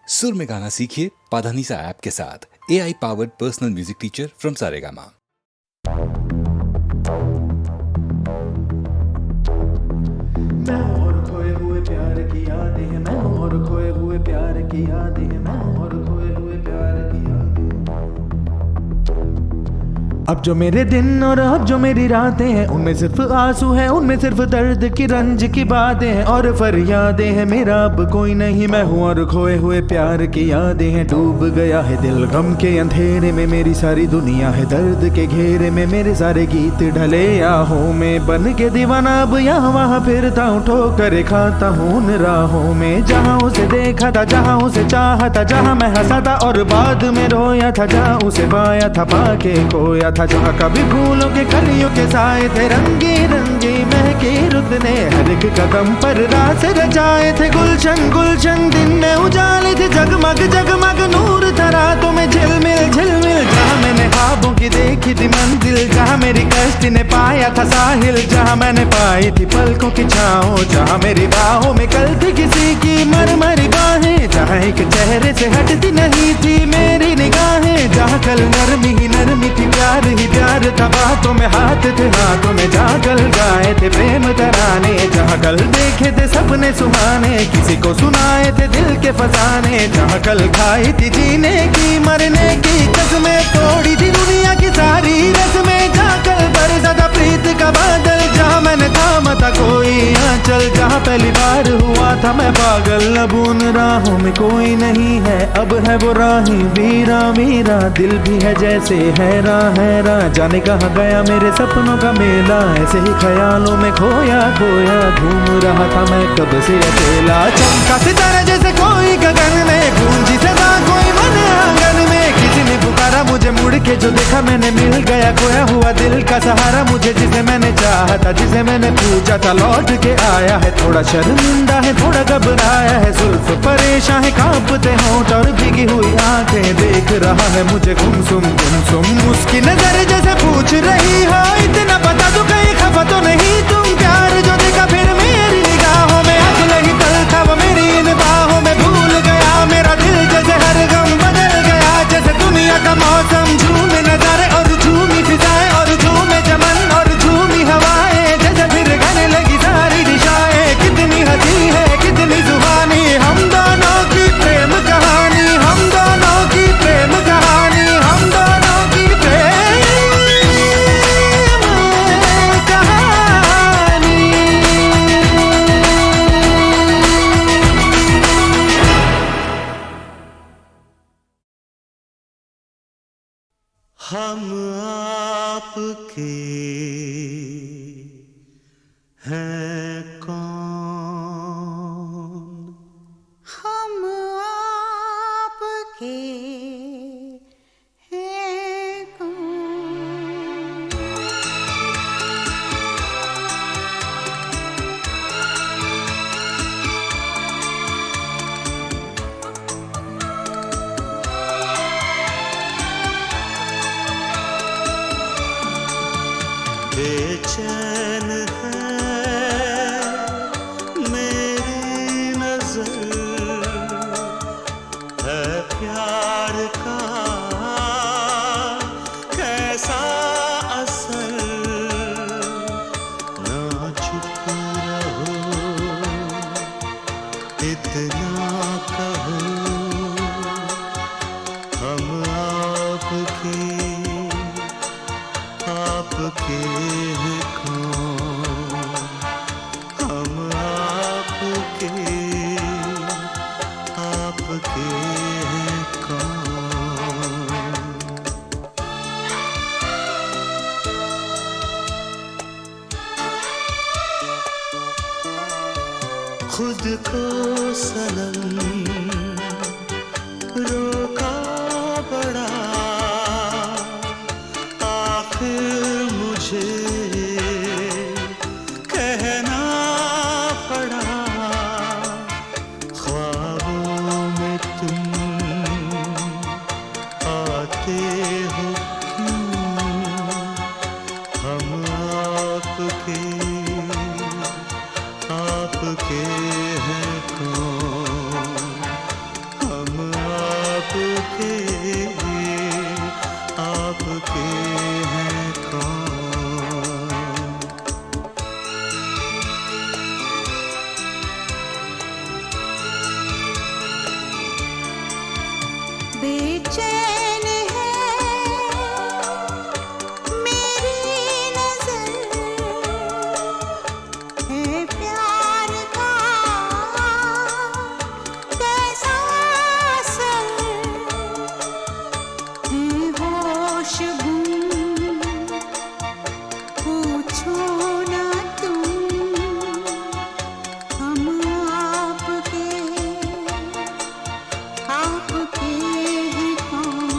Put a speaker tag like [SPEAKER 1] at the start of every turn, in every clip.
[SPEAKER 1] सुर में गाना सीखिए पाधानीसा ऐप के साथ। AI powered personal music teacher from Saregama.
[SPEAKER 2] मैं और खोए हुए प्यार की यादें हैं, मैं और खोए हुए प्यार की यादें हैं, मैं और खोए हुए प्यार की यादें। अब जो मेरे दिन और अब जो मेरी रातें हैं, उनमें सिर्फ आंसू हैं, उनमें सिर्फ दर्द की रंज की बातें हैं और फरियादें हैं। मेरा अब कोई नहीं, मैं हूँ और खोए हुए प्यार की यादें हैं। डूब गया है दिल गम के अंधेरे में, मेरी सारी दुनिया है दर्द के घेरे में। मेरे सारे गीत ढले आहों में, बन के दीवाना अब यहाँ वहाँ फिरता हूँ, ठोकर खाता हूँ उन राहों में। जहाँ उसे देखा था, जहाँ उसे चाहा था, जहाँ मैं हंसा था और बाद में रोया था, जहाँ उसे पाया था पाके खोया था, जहाँ कभी फूलों के कलियों के साए थे, रंगी रंगी महकी रुत ने हर एक कदम पर रास रचाए थे। गुलशन गुलशन दिन में उजाले थे, जगमग जगमग नूर था रातों में झिलमिल झिलमिल। जहाँ मैंने ख्वाबों की देखी थी मंजिल, जहाँ मेरी कश्ती ने पाया था साहिल, जहाँ मैंने पाई थी पलकों की छाँव, जहाँ मेरी बाहों में कल थी किसी की मरमरी बाहें, जहाँ एक चेहरे से हटती नहीं थी मेरी निगाहें, जहाँ कल नरमी ही नरमी थी, प्यार ही प्यार था, बातों में हाथ थे, हाथों में जागल गाए थे प्रेम तराने, जहाँ कल देखे थे सपने सुहाने, किसी को सुनाए थे दिल के फसाने, जहाँ कल खाई थी जीने की मरने की कसमें, तोड़ी थी दुनिया की सारी रस्में, जहाँ कल बरसा था प्रीत का बादल, जहाँ मैंने थामा था कोई आंचल, जहाँ पहली बार हुआ था मैं पागल। अब उन राहों में कोई नहीं है, अब है वो राही वीरा वीरा, दिल भी है जैसे हैरान हैरान, जाने कहाँ गया मेरे सपनों का मेला, ऐसे ही ख्यालों में खोया खोया घूम रहा था मैं कब से अकेला। चमका सितारा जैसे कोई गगन में, गूंजी सदा कोई मन आंगन में, किसी ने पुकारा मुझे मुड़ के, जो देखा मैंने मिल गया खोया हुआ दिल का सहारा मुझे, जिसे मैंने चाहा था, जिसे मैंने पूछा था, लौट के आया है। थोड़ा शर्मिंदा है, थोड़ा घबराया है, जुल्फ परेशान है, कांपते होंठ और भीगी हुई आंखें, देख रहा है मुझे गुमसुम गुमसुम। उसकी नजर जैसे पूछ रही हो, इतना बता दो कहीं खफा तो नहीं तुम, प्यार जो देखा फिर मेरी निगाहों में, अगल ही तल था वो मेरी इन बाहों में, भूल गया मेरा दिल जैसे हर गम बदल गया, जैसे दुनिया का मौसम झूमे नजारे और झूमी फिजाएं और झूमे चमन और झूमी हवाएं, जैसे फिर गाने लगी सारी दिशाएं। कितनी हंसी है कितनी जुबानी, हम दोनों की प्रेम कहानी, हम दोनों की प्रेम कहानी, हम दोनों की प्रेम कहानी।
[SPEAKER 3] हम आपके हैं कौन,
[SPEAKER 4] हम आपके हैं कौन।
[SPEAKER 3] बेचैन है मेरी नजर, है प्यार का कैसा असर, ना चुप रहो इतना कहो, हम आपके हैं कौन, हम आपके हैं कौन। खुद को सनम रोका बड़ा, आखिर मुझे कहना पड़ा, ख्वाबों में तुम आते हो क्यों, हम आपके हैं कौन।
[SPEAKER 4] बेचैन है मेरी नजर है प्यार का कैसा असर है होश गुम पूछो ना तुम हम आपके ही कौन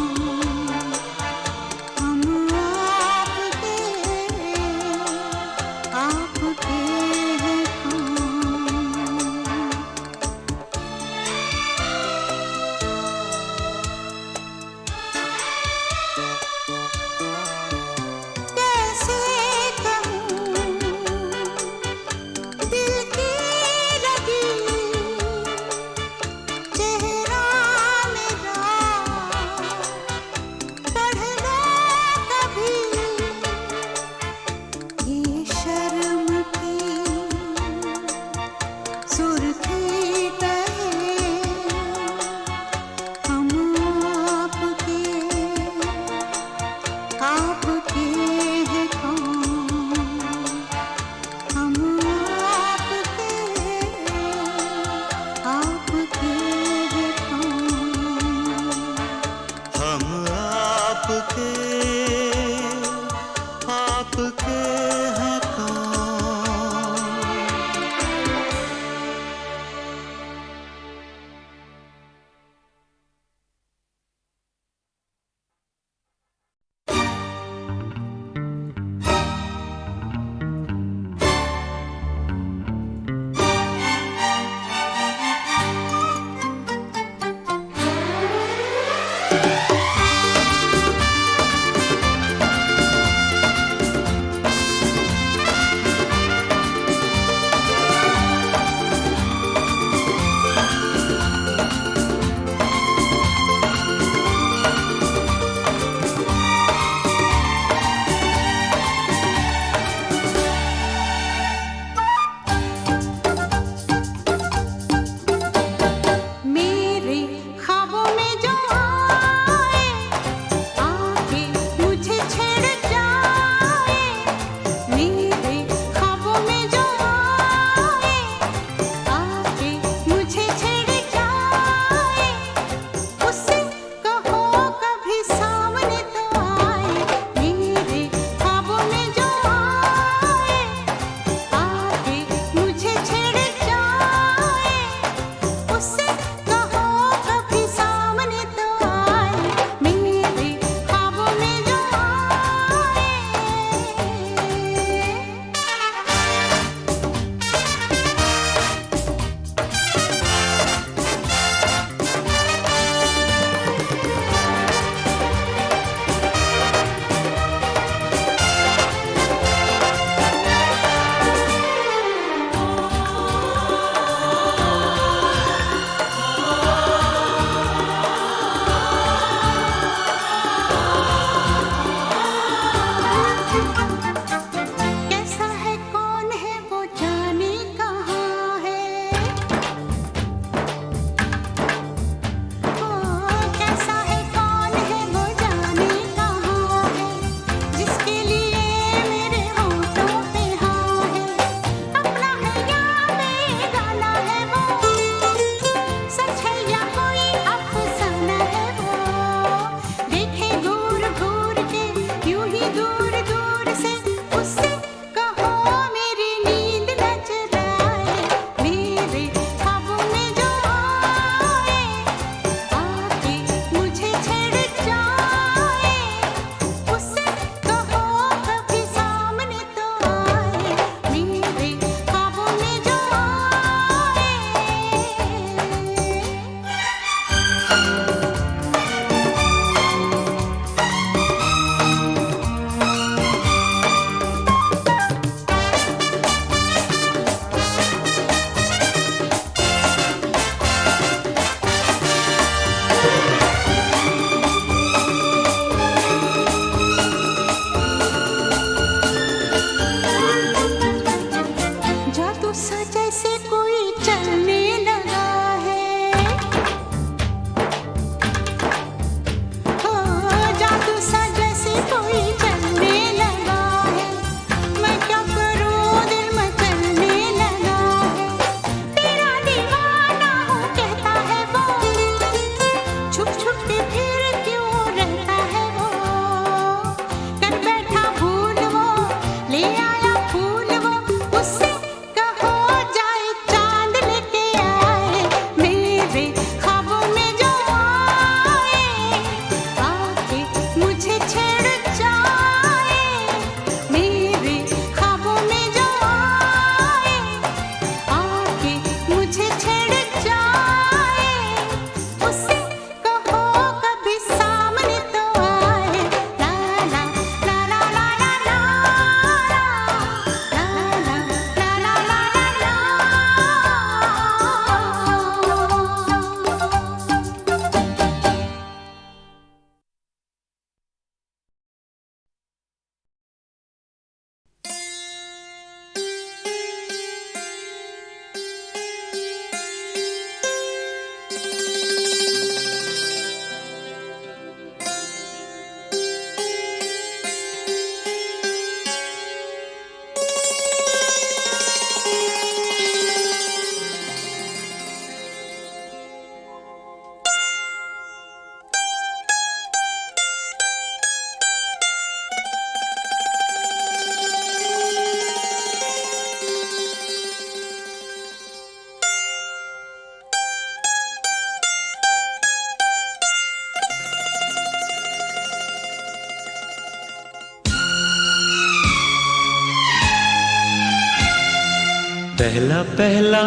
[SPEAKER 3] पहला पहला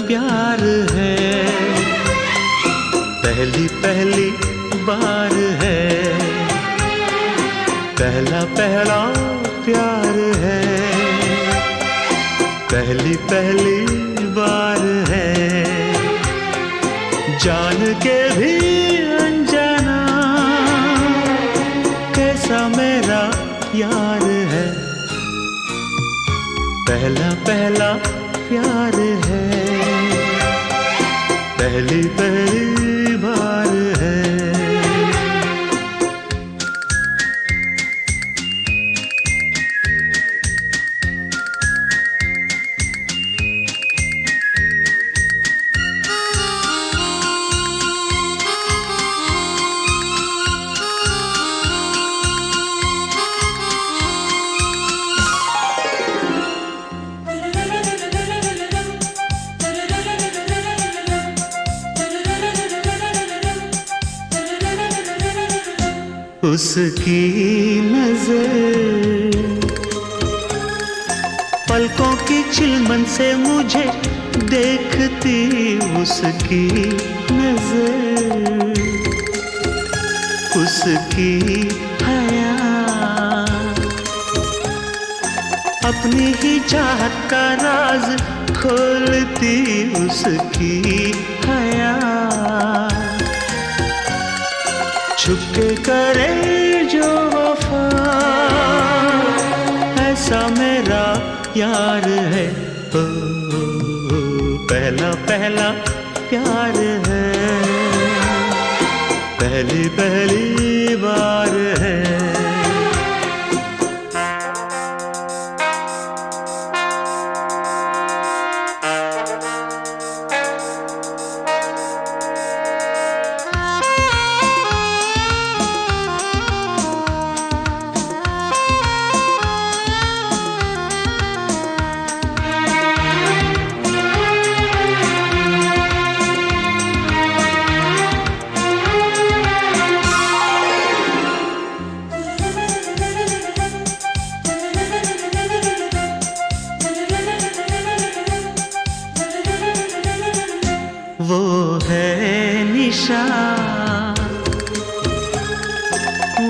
[SPEAKER 3] प्यार है, पहली पहली बार है, पहला पहला प्यार है, पहली पहली बार है, जान के भी अनजाना कैसा मेरा यार है, पहला पहला प्यार है, पहली पहली बार है। उसकी नजर पलकों की चिलमन से मुझे देखती, उसकी नजर उसकी हया अपनी ही चाहत का राज खोलती, उसकी हया छुपके करे जो वफा ऐसा मेरा यार है, ओ, पहला पहला प्यार है, पहली पहली बार है। वो है निशा,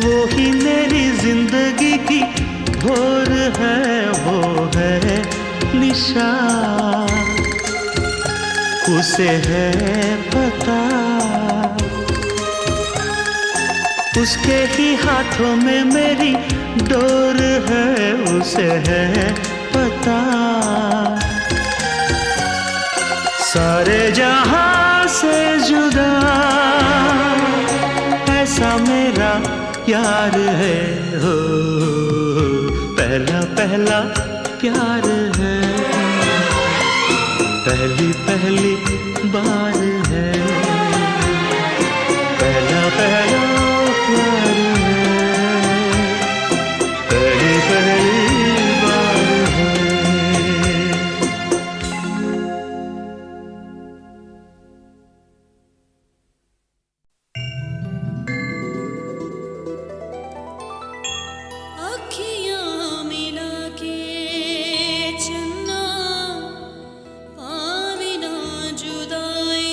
[SPEAKER 3] वो ही मेरी जिंदगी की भोर है, वो है निशा, उसे है पता, उसके ही हाथों में मेरी डोर है, उसे है पता, सारे जहां से जुदा ऐसा मेरा यार है, हो पहला पहला प्यार है, पहली पहली बार है, पहला पहला प्यार है, पहली पहली बार है।
[SPEAKER 5] अखियाँ मिला के चन्ना पावे ना जुदाई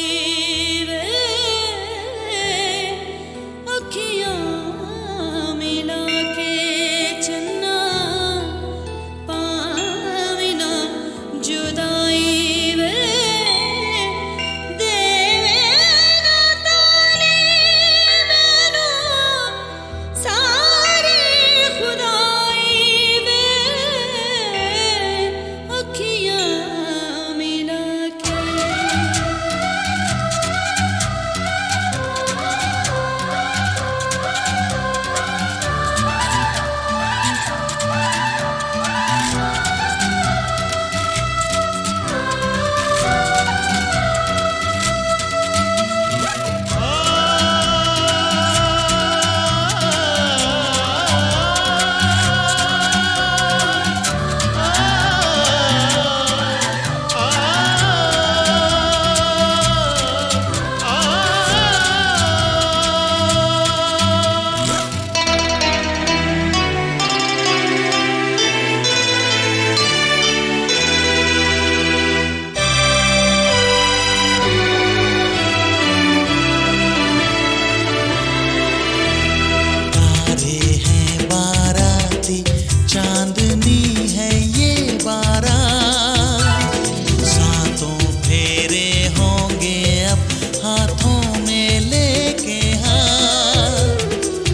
[SPEAKER 3] चांदनी है ये बारात, सातों फेरे होंगे अब हाथों में लेके हाथ,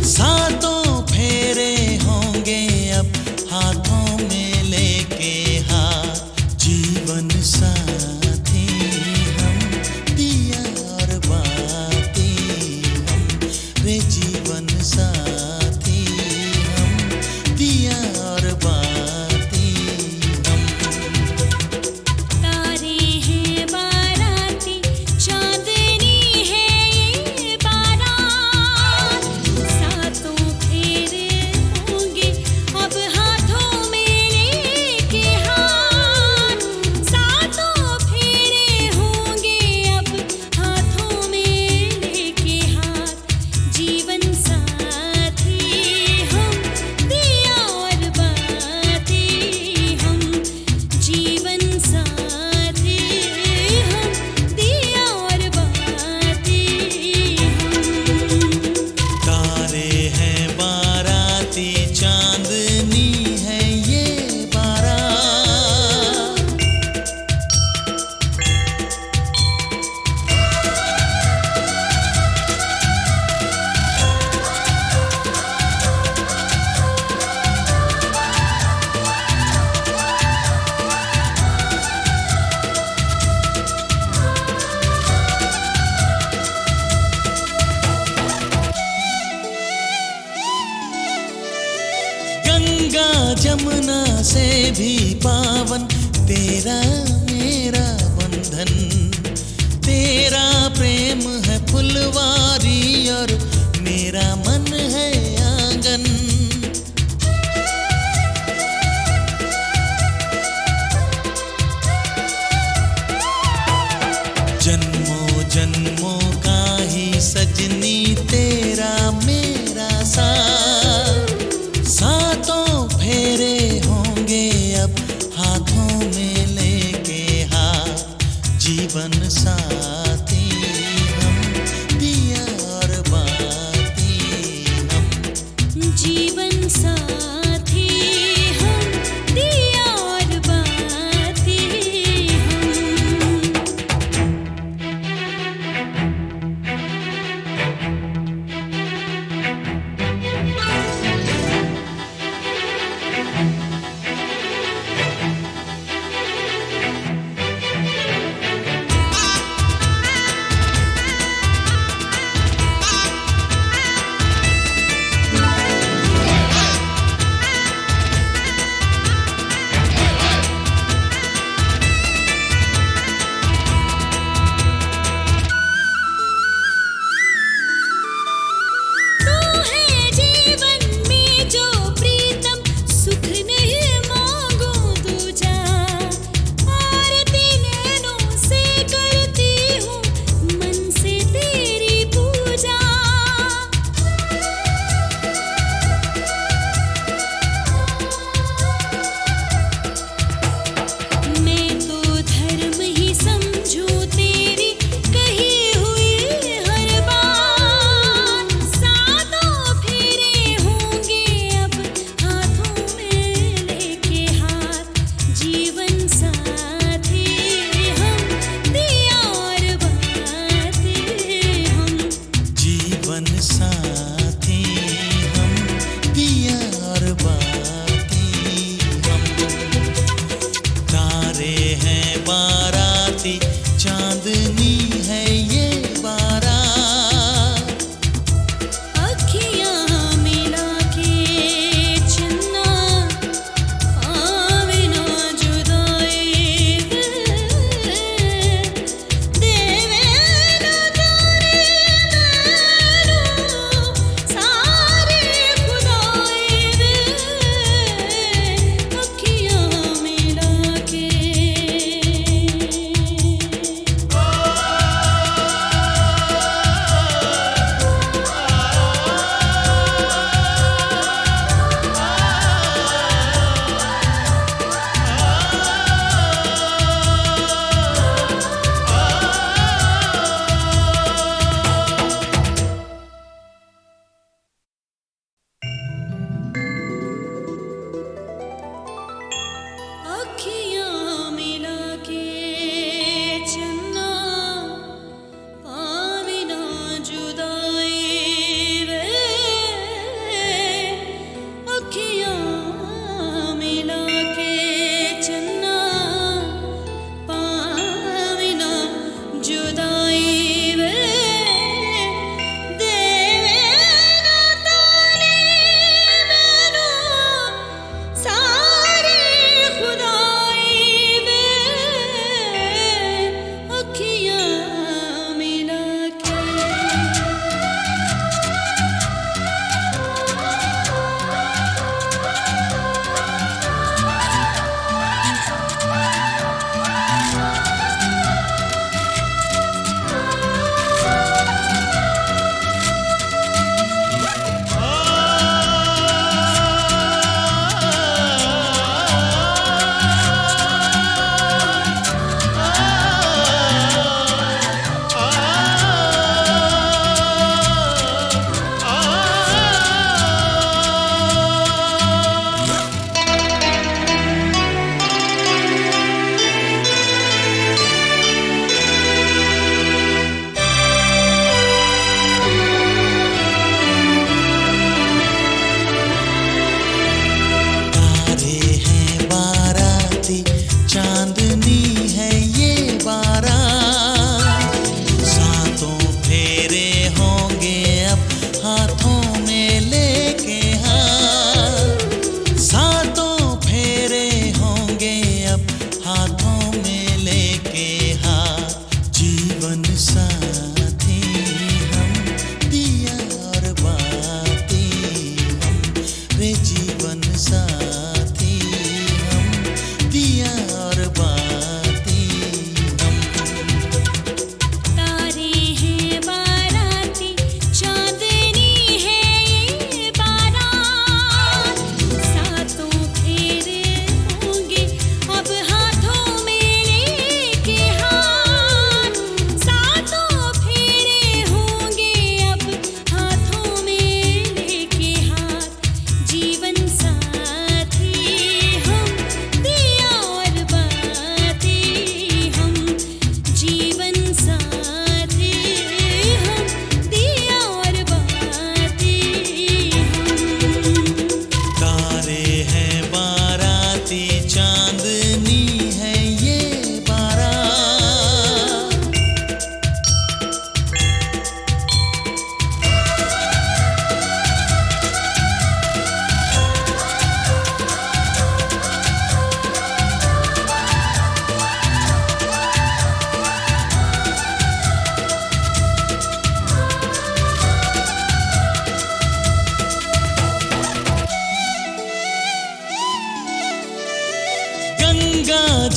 [SPEAKER 3] सातों फेरे होंगे अब हाथों में लेके हाथ। जीवन साथी हम, दिया और बाती हम, रे जीवन साथी हम, दिया और बाती हम।
[SPEAKER 5] तारे हैं बाराती, चांदनी है ये बारात, सातों फेरे होंगे अब हाथों में लेके हाथ, सातों फेरे होंगे अब हाथों में लेके हाथ। जीवन साथी हम, दिया और बाती हम, जीवन साथी हम, दिया और बाती हम।
[SPEAKER 3] तारे हैं बाराती, चांदनी है ये बारात। गंगा जमुना से भी पावन तेरा मेरा बंधन, तेरा प्रेम है फुलवारी और मेरा मन है आंगन। जन्मों जन्मों का ही सजनी तेरा मेरा साथ, सातों फेरे होंगे अब हाथों में लेके हाथ। जीवन साथी हम, दिया और बाती हम।
[SPEAKER 5] जीवन साथी हम, दिया और बाती हम। तू है जीवन में जो प्रीतम, सुख नहीं मांगो दूजा, आरती नैनों से करती हूँ मन से तेरी पूजा। मैं तो धर्म ही समझूं तेरी कही हुई हर बात, सातों फेरे होंगे अब हाथों में लेके हाथ। जीवन साथी हम, दिया और बाती हम।
[SPEAKER 3] जीवन साथी हम, दिया और बाती हम। तारे हैं बाराती, चांदनी है ये बारात,
[SPEAKER 5] अखियाँ मिला के चन्ना, आवे ना जुदाई देवे ना तारे नैनों,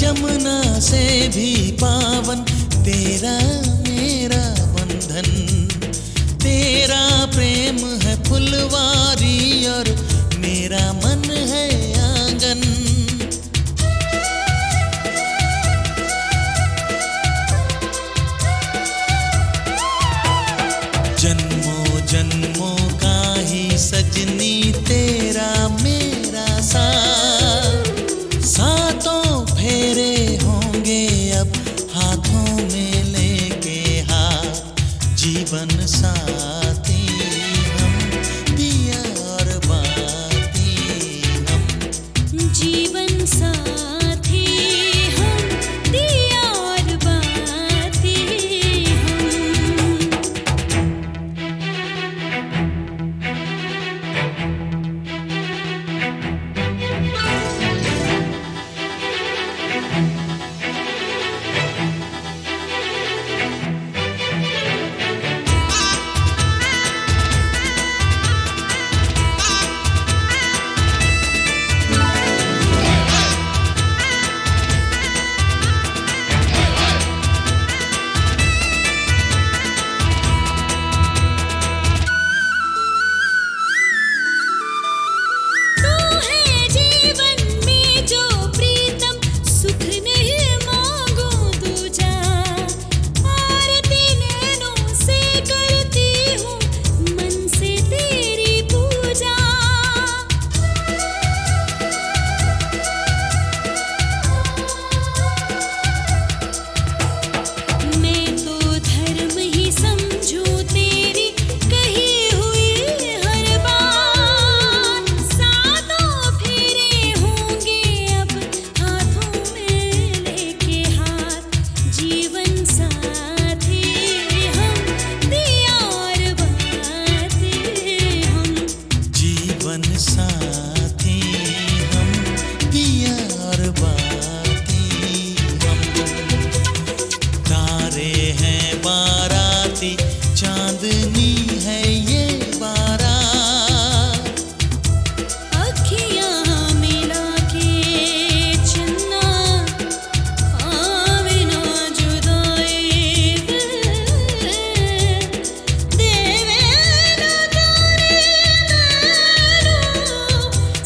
[SPEAKER 3] यमुना से भी पावन तेरा मेरा बंधन। तेरा प्रेम है फुलवारी और मेरा मन है आंगन। जन्मों जन्मों का ही सजनी तेरा मेरा साथ। सातों फेरे होंगे अब हाथों में लेके हाथ। जीवन साथी हम दिया और बाती हम।
[SPEAKER 5] जीवन साथी हम दिया और बाती हम। तू है जीवन में जो प्रीतम, सुख नहीं मांगू दूजा। आरती नैनों से करती हूँ मन से तेरी पूजा। मैं तो धर्म ही समझूं तेरी कही हुई हर बात। सातों फेरे होंगे अब हाथों में लेके हाथ। जीवन साथी हम दिया और बाती हम।
[SPEAKER 3] जीवन साथी हम दिया और बाती हम। तारे हैं बाराती चांदनी है ये बारात।
[SPEAKER 5] अखियाँ मिला के चन्ना आवे ना जुदाई देवे ना जाने नैनों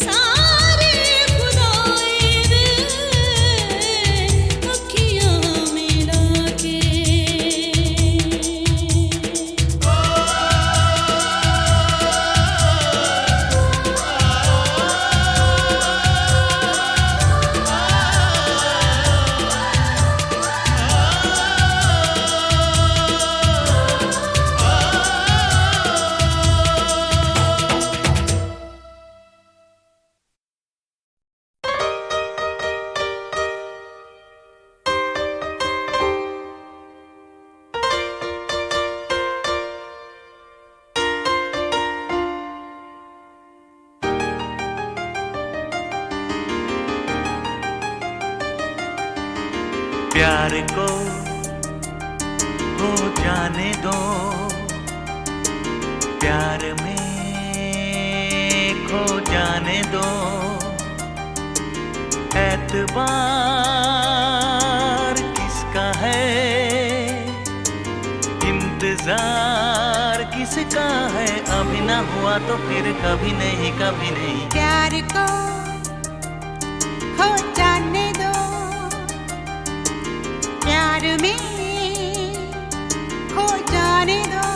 [SPEAKER 5] सारे खुदाई अखियाँ मिला के।
[SPEAKER 3] प्यार को हो जाने दो, प्यार में खो जाने दो। एतबार किसका है, इंतजार किसका है। अभी ना हुआ तो फिर कभी नहीं, कभी नहीं।
[SPEAKER 4] प्यार को हो जाने दो, प्यार में हो जाने दो।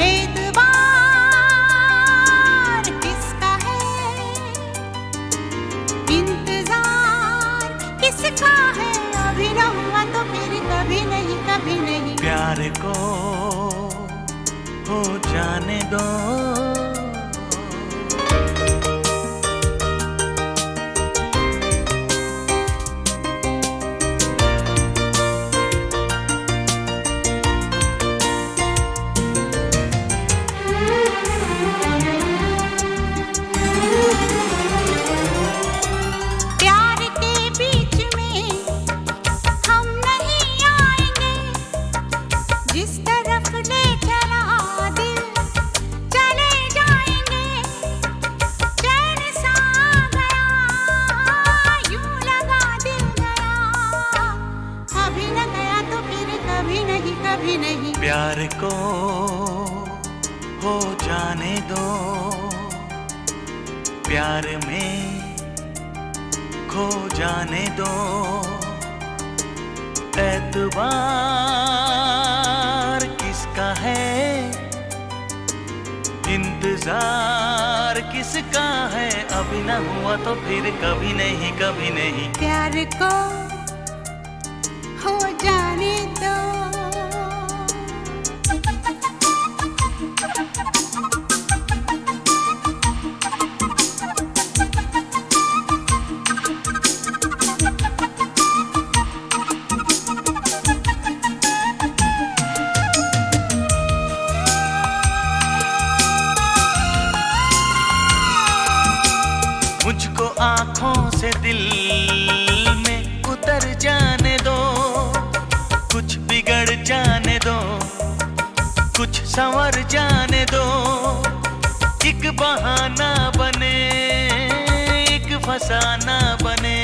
[SPEAKER 4] एतबार किसका है, इंतजार किसका है। अभी ना हुआ तो फिर कभी नहीं, कभी नहीं।
[SPEAKER 3] प्यार को हो जाने दो।
[SPEAKER 4] प्यार के बीच में हम नहीं आएंगे, जिस तरफ ले चला दिल चले
[SPEAKER 3] प्यार को हो जाने दो, प्यार में खो जाने दो, एतबार किसका है, इंतजार किसका है, अभी न हुआ तो फिर कभी नहीं, कभी नहीं।
[SPEAKER 4] प्यार को हो जाने दो।
[SPEAKER 3] मुझको आँखों से दिल में उतर जाने दो, कुछ बिगड़ जाने दो, कुछ संवर जाने दो, एक बहाना बने, एक फसाना बने,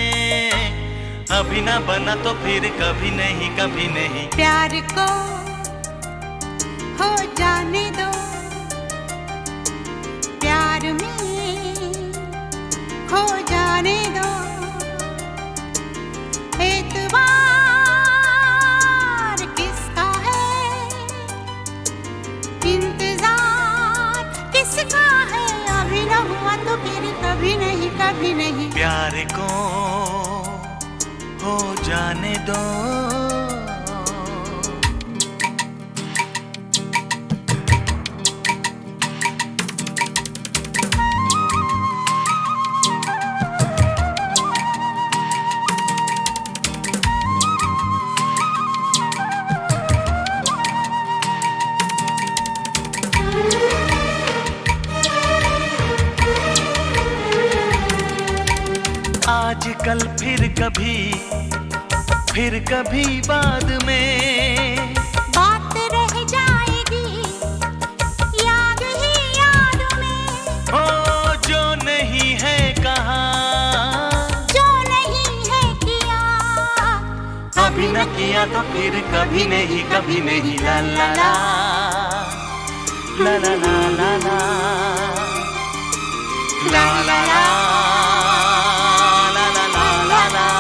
[SPEAKER 3] अभी ना बना तो फिर कभी नहीं, कभी नहीं।
[SPEAKER 4] प्यार को हो जाने दो, प्यार में खो जाने दो, एतबार किसका है, इंतजार किसका है, अभी न हुआ तो फिर कभी नहीं, कभी नहीं।
[SPEAKER 3] प्यार को हो जाने दो। आजकल फिर कभी बाद में
[SPEAKER 4] बात रह जाएगी याद ही याद में,
[SPEAKER 3] हो जो नहीं है कहा,
[SPEAKER 4] जो नहीं है किया,
[SPEAKER 3] अभी न किया तो फिर कभी नहीं, कभी नहीं। ला ला ला ला ला ला ला ला ला ला ला।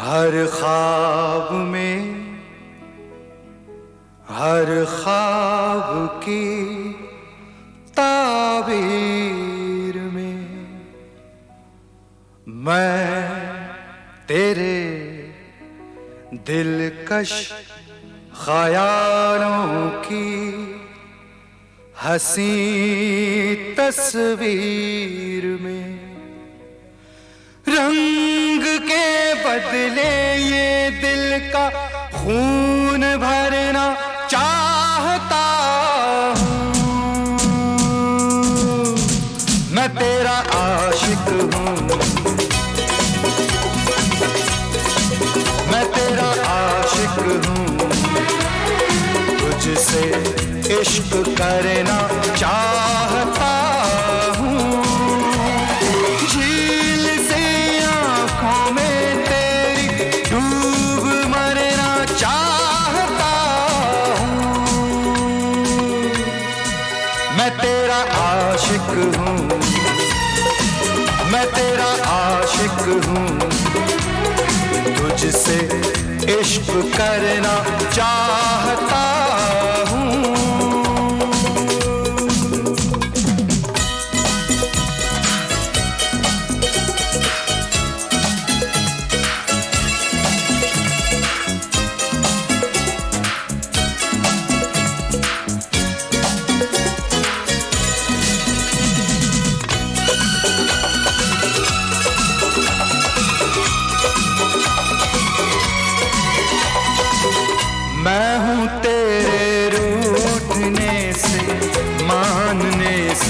[SPEAKER 2] हर ख्वाब में, हर ख्वाब की ताबीर में मैं तेरे दिलकश ख्यालों की हंसी तस्वीर में रंग के बदले ये दिल का खून भरना चाहता हूँ। मैं तेरा आशिक हूँ, मैं तेरा आशिक हूँ, तुझसे इश्क करना चाहता हूँ। झील से आँखों में तेरी डूब मरना चाहता हूँ। मैं तेरा आशिक हूँ, मैं तेरा आशिक हूँ, तुझसे इश्क करना चाहता हूँ।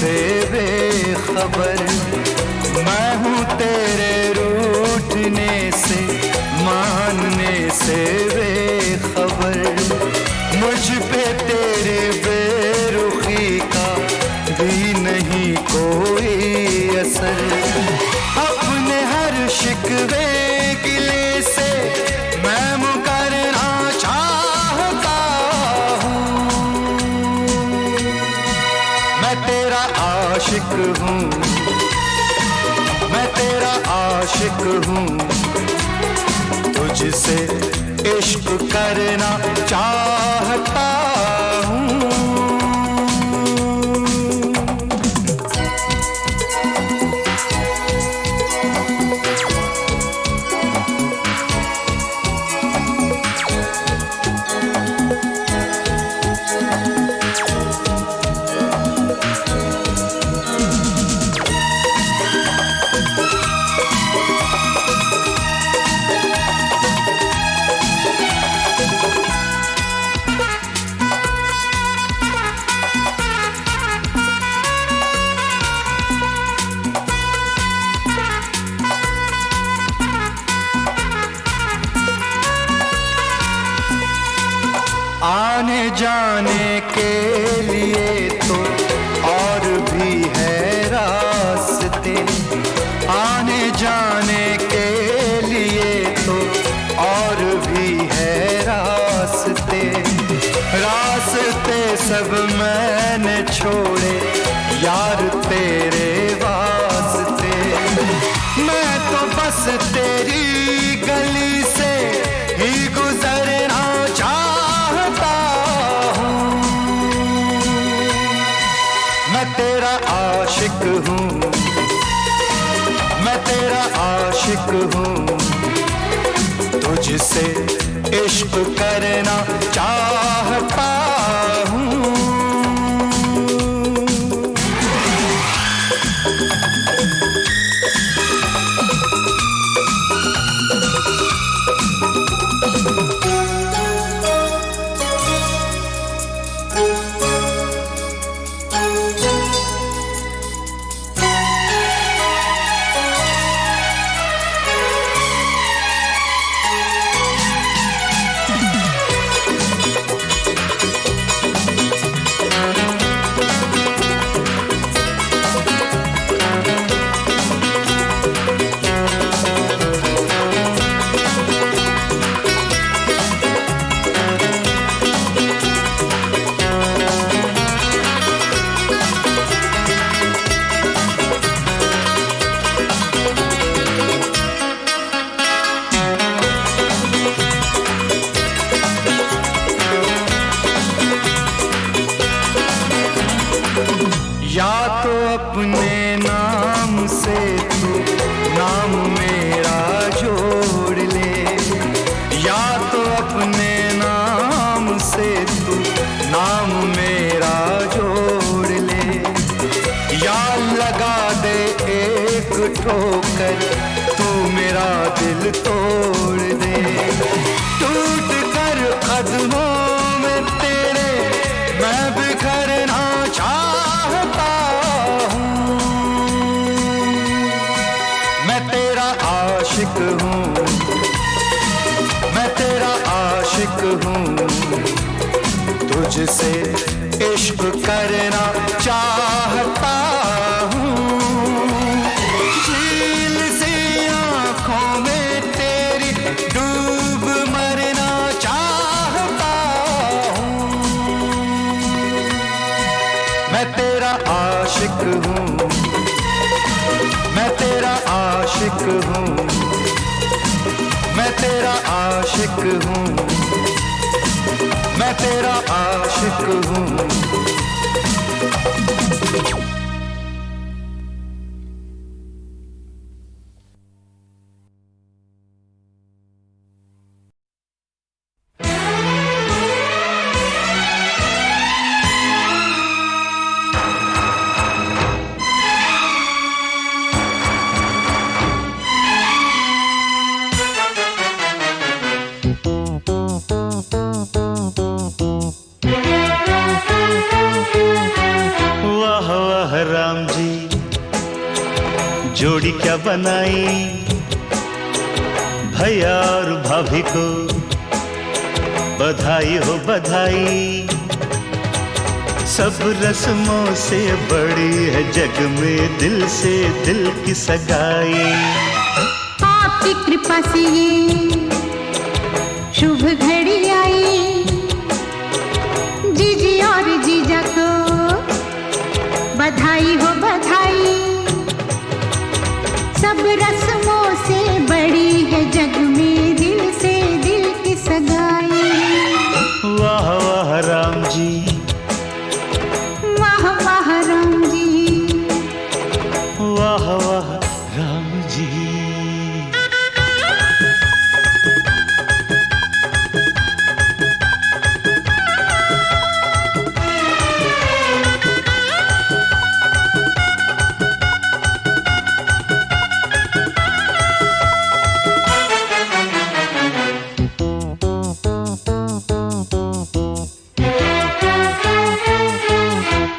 [SPEAKER 6] से बेखबर, मैं हूँ तेरे रूठने से मानने से बेखबर, मुझ पे तेरे बेरुखी का भी नहीं कोई असर। अपने हर शिकवे गिले से मैं मुकरना चाहता हूँ, मैं तेरा आशिक हूँ, मैं तेरा आशिक हूँ, तुझसे इश्क करना चाहता हूँ। आने जाने के लिए तो और भी है रास्ते, आने जाने के लिए तो और भी है रास्ते, रास्ते सब मैंने छोड़े यार तेरे वास्ते, मैं तो बस तेरी गली से ही गुजरना चाहता हूँ, मैं तेरा आशिक हूँ, मैं तेरा आशिक हूँ, तुझसे इश्क करना चाहता हूँ। या तो अपने नाम से तू नाम मेरा जोड़ ले, या तो अपने नाम से तू नाम मेरा जोड़ ले, या लगा दे एक ठोकर तू मेरा दिल तोड़ दे, टूट कर कदमों में तेरे मैं बिखरना चाहता हूँ, मैं तेरा आशिक हूँ, मैं तेरा आशिक हूँ, तुझसे इश्क करना चाहता हूँ, झील सी आँखों में तेरी डूब मरना चाहता हूँ, मैं तेरा आशिक हूँ, मैं तेरा आशिक हूँ, मैं तेरा आशिक हूँ, मैं तेरा आशिक हूँ। जोड़ी क्या बनाई, भैया और भाभी को बधाई हो बधाई। सब रस्मों से बड़ी है जग में दिल से दिल की सगाई।
[SPEAKER 4] आपकी कृपा से ये शुभ घड़ी आई, जीजी और जीजा को बधाई हो बधाई। सब रस्मों से बड़ी है जग में दिल से दिल की सगाई।
[SPEAKER 6] वाह वाह राम जी,
[SPEAKER 4] वाह वाह राम जी,
[SPEAKER 6] वाह वाह राम जी।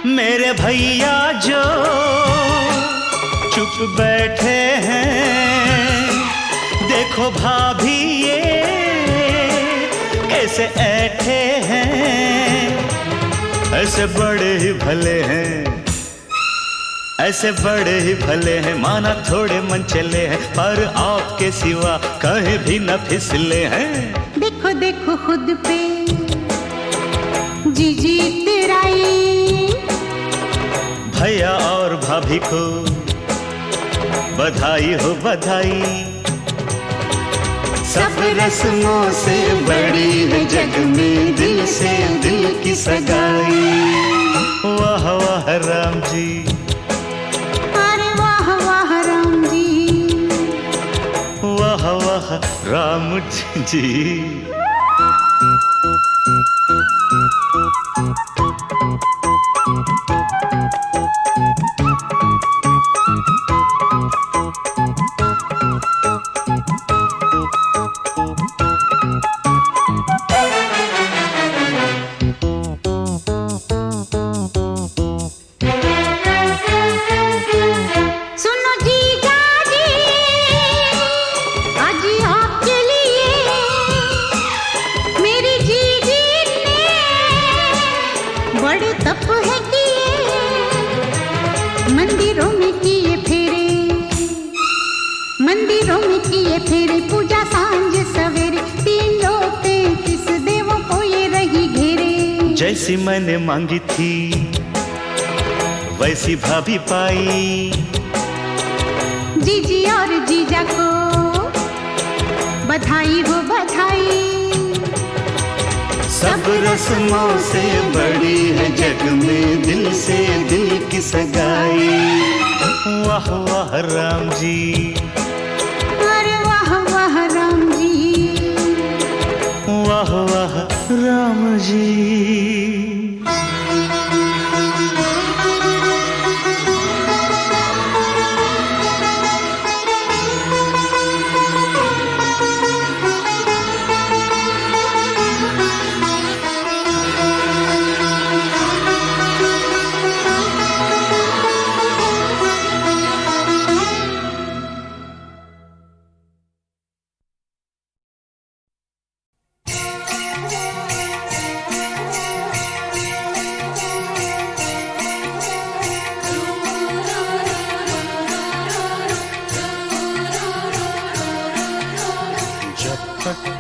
[SPEAKER 6] मेरे भैया जो चुप बैठे हैं, देखो भाभी ये कैसे ऐठे हैं। ऐसे बड़े ही भले हैं, ऐसे बड़े ही भले हैं, माना थोड़े मन चले हैं, पर आपके सिवा कहीं भी न फिसले हैं।
[SPEAKER 4] देखो देखो खुद पे जीजी तेराई,
[SPEAKER 6] भैया और भाभी को बधाई हो बधाई। सब रस्मों से बड़ी है जग में दिल से दिल की सगाई। वाह वाह राम जी,
[SPEAKER 4] अरे वाह वाह राम जी,
[SPEAKER 6] वाह वाह राम जी।
[SPEAKER 4] सुनो जीजा जी, आज आपके लिए मेरी जीजी ने बड़े तप है किए, मंदिरों में किए फेरे, मंदिरों में किए फेरे, पूजा सांझ सवेरे, 3 लोग 33 देवों को ये रही घेरे।
[SPEAKER 6] जैसी मैंने मांगी थी वैसी भाभी पाई।
[SPEAKER 4] जीजी और जीजा को बधाई हो बधाई।
[SPEAKER 6] सब रस्मों से बड़ी है जग में दिल से दिल की सगाई। वाह वाह राम जी,
[SPEAKER 4] अरे वाह वाह राम जी,
[SPEAKER 6] वाह वाह राम जी।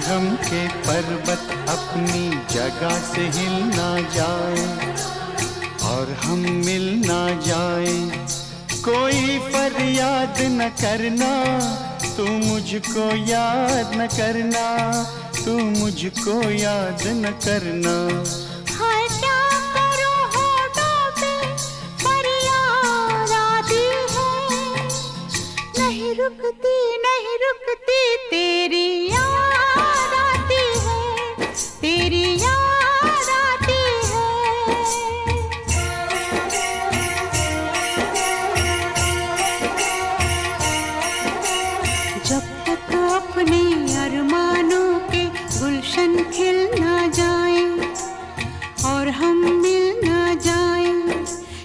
[SPEAKER 7] गम के पर्वत अपनी जगह से हिल ना जाए और हम मिल ना जाए, कोई फरियाद न करना, तू मुझको याद न करना, तू मुझको याद न करना।
[SPEAKER 4] हाय क्या करूं होठों पे फरियाद आती है, नहीं रुकती नहीं रुकती तेरी याद आती है, तेरी याद आती है। जब तक अपने अरमानों के गुलशन खिल ना जाए और हम मिल ना जाए,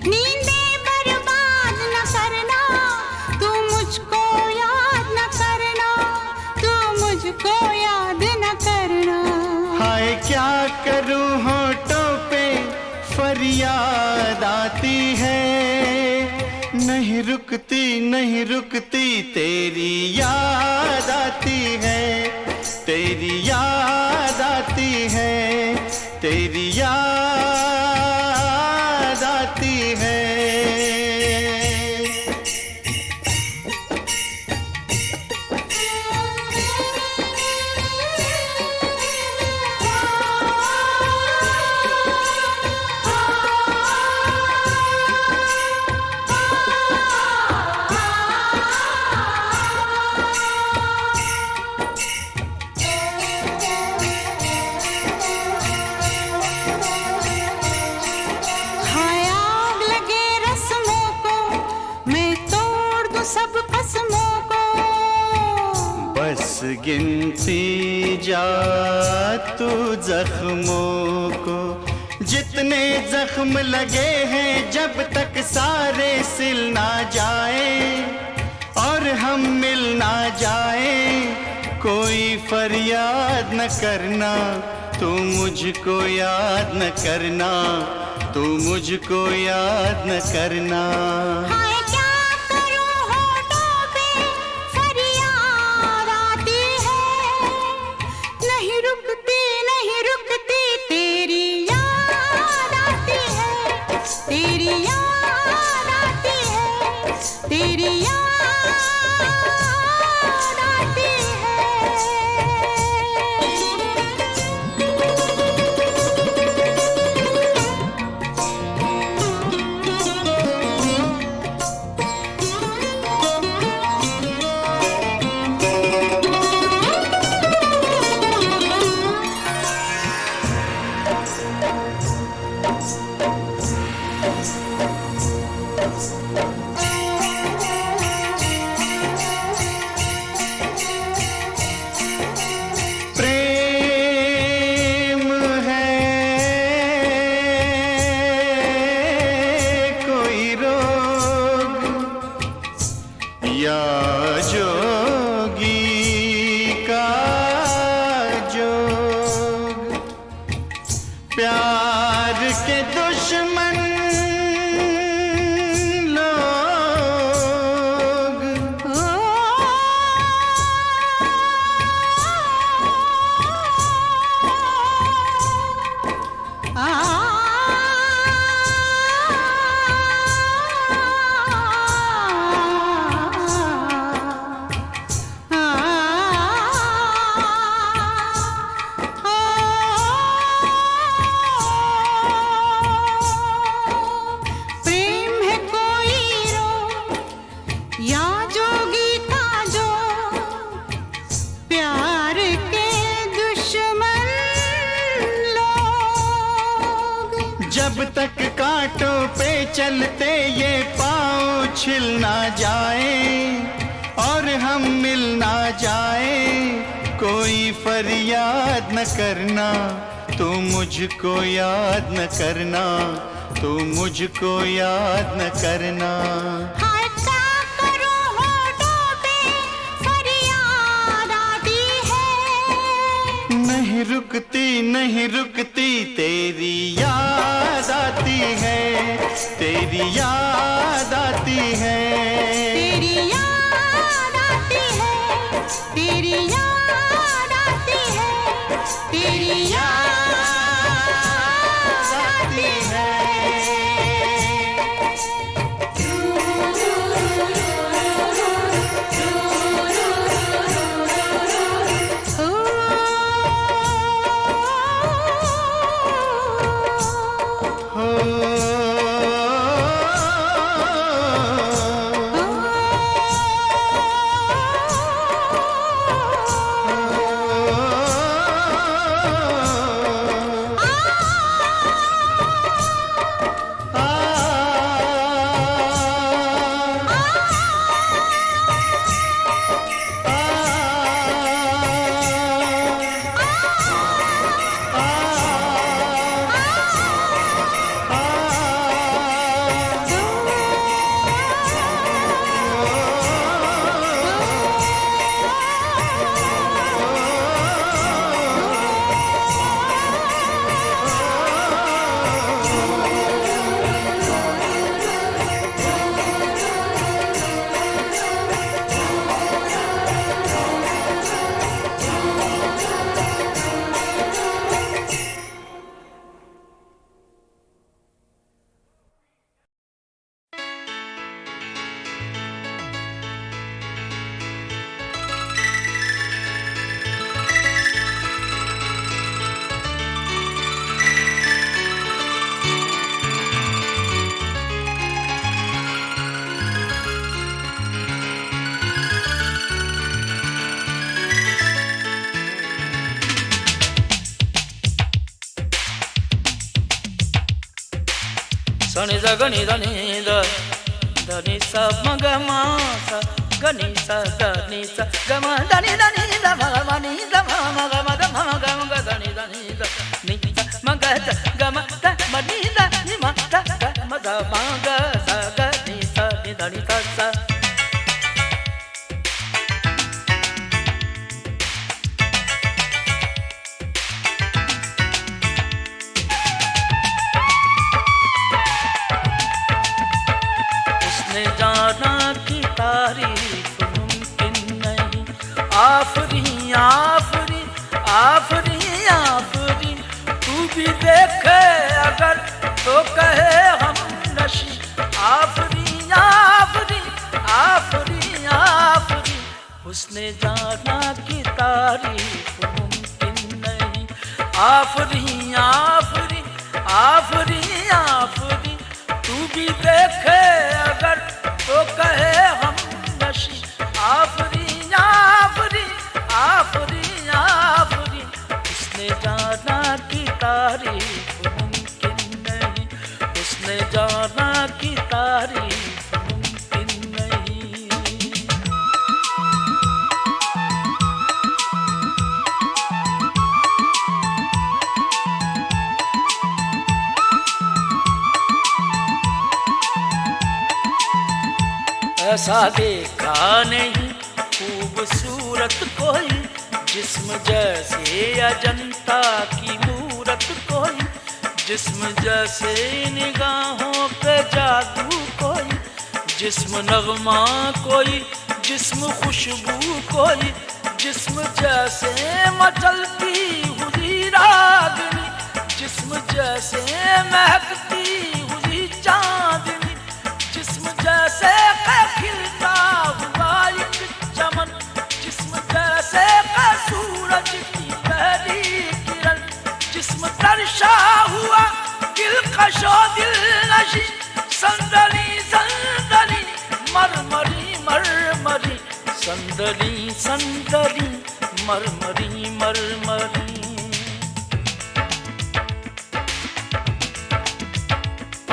[SPEAKER 4] नींदें बर्बाद न करना, तू मुझको
[SPEAKER 7] करूं होठों पे फरियाद आती है, नहीं रुकती नहीं रुकती तेरी याद आती है, तेरी याद आती है, तेरी याद आती है।
[SPEAKER 4] हाय आग लगे रस्मों को, मैं तोड़ दूं सब कसमों को।
[SPEAKER 7] बस गिनती जा तू जख्मों को, जितने जख्म लगे हैं जब तक सारे सिल ना जाए और हम मिल ना जाए, कोई फरियाद न करना, तू मुझको याद न करना, तू मुझको याद न करना।
[SPEAKER 4] हाय क्या करूं होठों पे फरियाद आती है, नहीं रुकती नहीं रुकती तेरी याद आती है, तेरी याद आती है, तेरी याद आती है।
[SPEAKER 7] प्रेम है कोई रोग या जोगी का जोग, प्यार के दुश्मन लोग।
[SPEAKER 4] प्रेम है कोई रोग या जोगी का जो, प्यार के दुश्मन लोग।
[SPEAKER 7] जब तक कांटों पे चलते ये पाँव छिल ना जाए और हम मिल ना जाए, कोई फरियाद न करना, तू मुझको याद न करना, तू मुझको याद न करना।
[SPEAKER 4] हाय क्या करूं होठों पे फरियाद आती है,
[SPEAKER 7] नहीं रुकती नहीं रुकती तेरी याद आती है, तेरी याद आती है,
[SPEAKER 4] तेरी याद आती है, तेरी याद आती है, तेरी याद आती है।
[SPEAKER 7] हो
[SPEAKER 8] सनि स गनि धनि द धनि स म ग म स गनि स धनि स ग म धनि धनि द म ग म नि द म म ग म द म ग म ग धनि धनि द नि द म ग द ग म द म नि द नि म द ग म द म ग स ग नि स नि धनि स स जाना की तारीफ मुमकिन नहीं आफरी आफरी आफरी आफरी तू भी देखे अगर तो कहे हम नशी आफरी आफरी आफरी आफरी उसने जाना की तारीफ मुमकिन नहीं आफरी आफरी आफरी आफरी तू भी देखे अगर तो कहे हम नशी आफरी आफरी आफरी आफरी उसने जाना की तारीफ मुमकिन नहीं उसने जाना की तारीफ मुमकिन नहीं ऐसा देखा नहीं खूबसूरत कोई जिस्म जैसे अजंता की मूरत कोई जिस्म जैसे निगाहों पे जादू कोई जिस्म नगमा कोई जिस्म खुशबू कोई जिस्म जैसे मचलती हुई रागनी जिस्म जैसे महकती हुई चांदनी जिस्म जैसे खिलता हुआ एक चमन जिस्म जैसे सूरज की पहली किरण जिस्म तरशा हुआ दिलकशो दिल नशी संदली संदली मरमरी मरमरी संदली संदली मरमरी मरमरी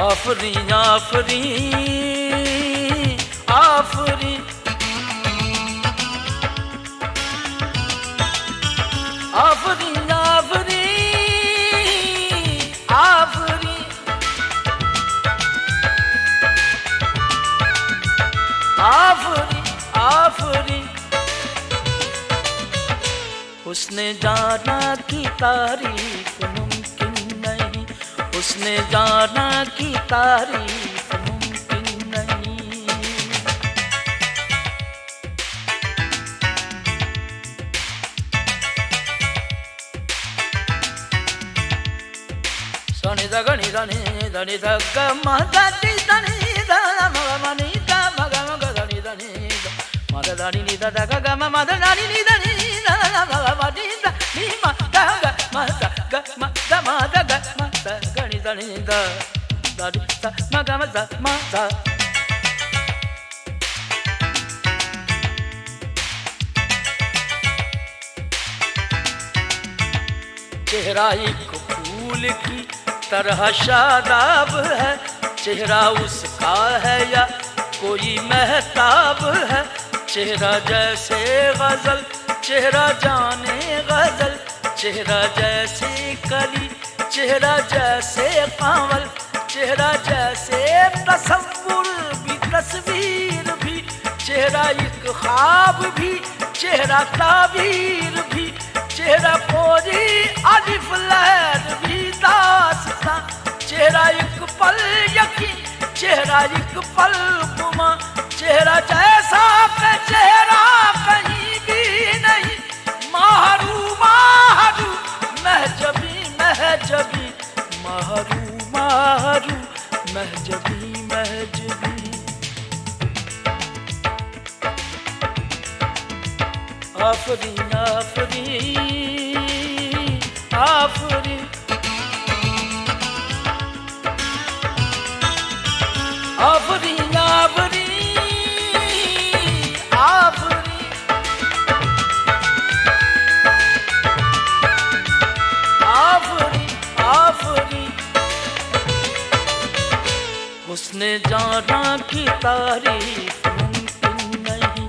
[SPEAKER 8] आफरी आफरी आफरी आफरी आफरी आफरी आफरी आफरी उसने जाना की तारीफ मुमकिन नहीं उसने जाना की तारीफ मुमकिन नहीं सनि द गनि धनि धनि द ग म द नि धनि द म ग म नि द म ग म ग धनि धनि द म द धनि नि द द ग ग म म द धनि नि धनि द म ग म नि द नि म द ग म द ग म द म द ग म द गनि धनि द द नि द म ग म द म द चेहरा एक फूल की तरह शादाब है चेहरा उसका है या कोई महताब है चेहरा जैसे गजल चेहरा जाने गजल चेहरा जैसे कली चेहरा जैसे कांवल चेहरा जैसे तसव्वुर भी तस्वीर भी चेहरा एक ख्वाब भी चेहरा ताबीर भी चेहरा कोई अलिफ लहर भी दास्तां चेहरा एक पल यकीन चेहरा एक पल गुमा चेहरा जैसा का चेहरा कहीं भी नहीं माहरू माहरू महजबी महजबी माहरू माहरू महजबी महजबी आफरी आफरी आफरी आफरी आफरी आफरी आफरी आफरी उसने जाना की तारीफ मुमकिन नहीं,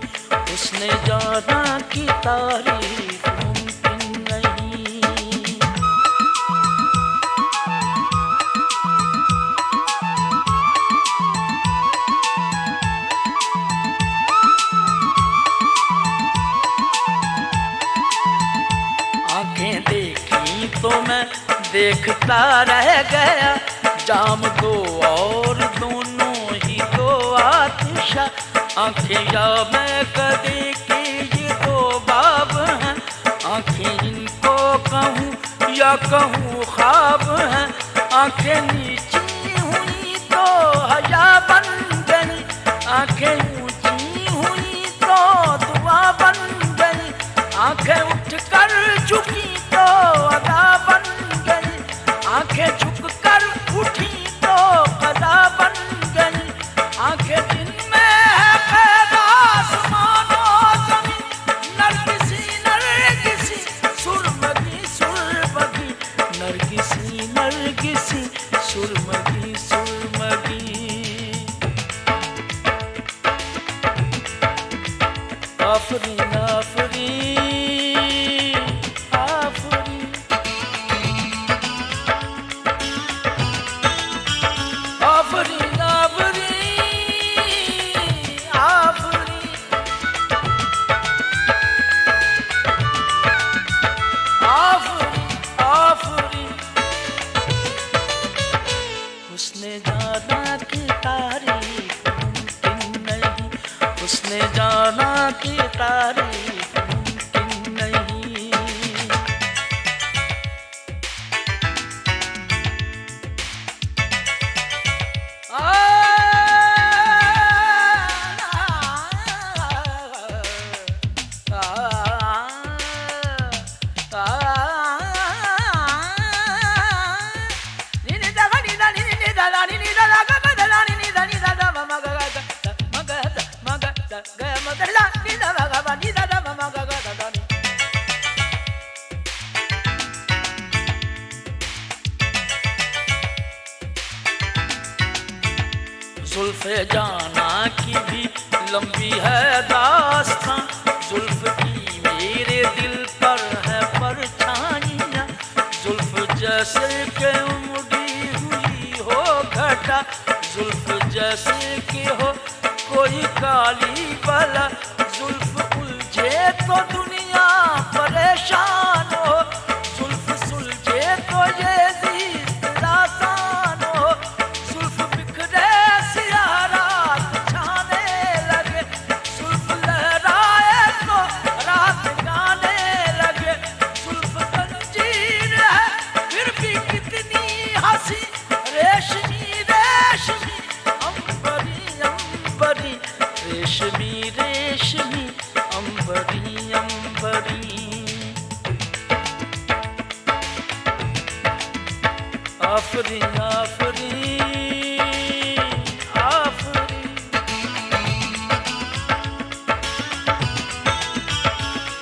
[SPEAKER 8] उसने जाना की तारीफ मुमकिन नहीं। आंखें देखी तो मैं देखता रह गया, जाम दो और दोनों ही दो आतिशा। आंखें या मैं कदे की ये दो बाब हैं, आंखें इनको कहूँ या कहूँ ख्वाब हैं। आंखें नीची हुई तो हया बन गई, आंखें ऊंची हुई तो दुआ बन गई। आंखें उठकर झुकी तो अदा बन गई, आंखें झुककर उठी तो कदा बन गई। आंखें जिनमें है खैर आसमान और ज़मीन, नरगिसी नरगिसी सुरमगी सुरमगी, नरगिसी नरगिसी सुरमगी सुरमगी। आफरीन आफरीन आफरीन आफरीन आफरीन आफरीन आफरीन आफरीन। उसने जाना की तारीफ मुमकिन नहीं, उसने जाना की तारीफ मुमकिन नहीं। जुल्फ़े जाना की भी लंबी है दास्तां, जुल्फ़ की मेरे दिल पर है परछाइयाँ। जुल्फ़ जैसे के उमड़ी हुई हो घटा, जुल्फ़ जैसे कि हो कोई काली बला। जुल्फ़ उलझे तो दुनिया परेशान हो, जुल्फ़ सुलझे तो ये ज़िंदगी आसान हो। जुल्फ़ बिखरे सियारात छाने लगे, जुल्फ़ लहराए तो रात गाने लगे। जुल्फ़ जंजीर है फिर भी कितनी हंसी, रेशमी रेशमी अंबरी अंबरी, रेशमी रेशमी अंबरी अंबरी। आफरीन आफरीन आफरीन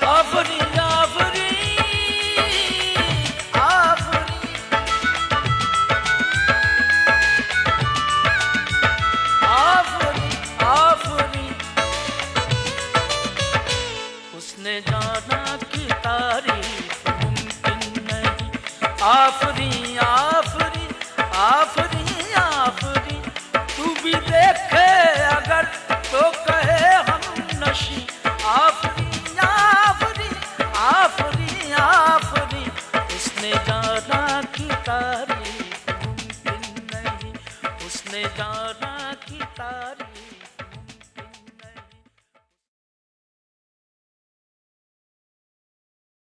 [SPEAKER 8] आफरीन आफरीन आफरीन आफरीन आफरीन। उसने जाना की तारीफ मुमकिन नहीं। आफरीन आफरीन आफरीन आफरीन। तू भी देखे अगर तो कहे हम नशी। आफरीन आफरीन आफरीन आफरीन। उसने जाना की तारीफ मुमकिन नहीं, उसने जाना की तारीफ